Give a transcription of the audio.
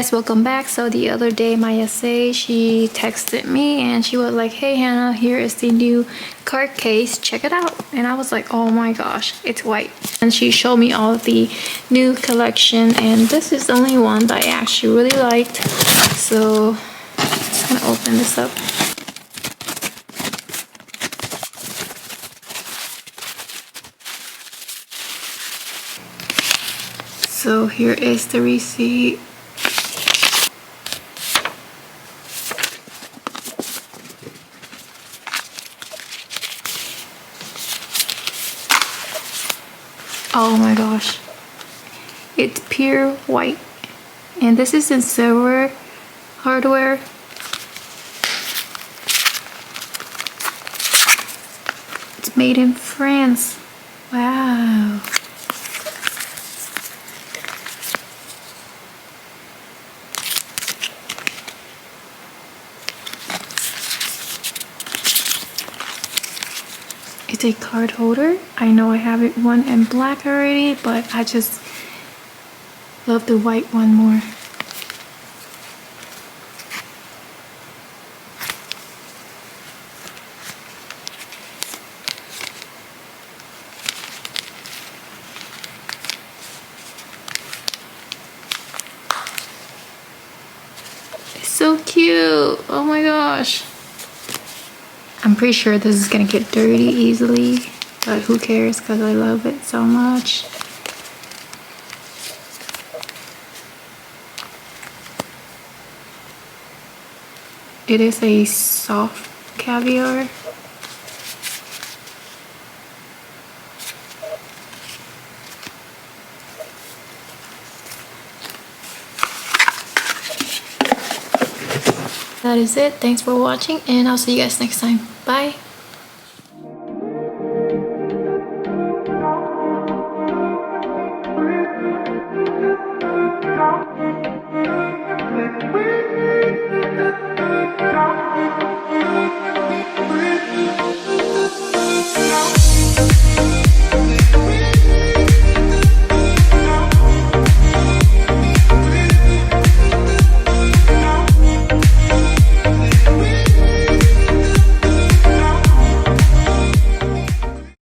guys, welcome back. So the other day my essay, she texted me and she was like, hey Hannah, here is the new card case, check it out. And I was like, oh my gosh, it's white. And she showed me all of the new collection, and this is the only one that I actually really liked. So I'm just gonna open this up. So here is the receipt. Oh my gosh, it's pure white, and this is in silver hardware. It's made in France. Wow. It's a card holder. I know I have it one in black already, but I just love the white one more. It's so cute. Oh my gosh. I'm pretty sure this is gonna get dirty easily, but who cares because I love it so much. It is a soft caviar. That is it. Thanks for watching, and I'll see you guys next time. Bye.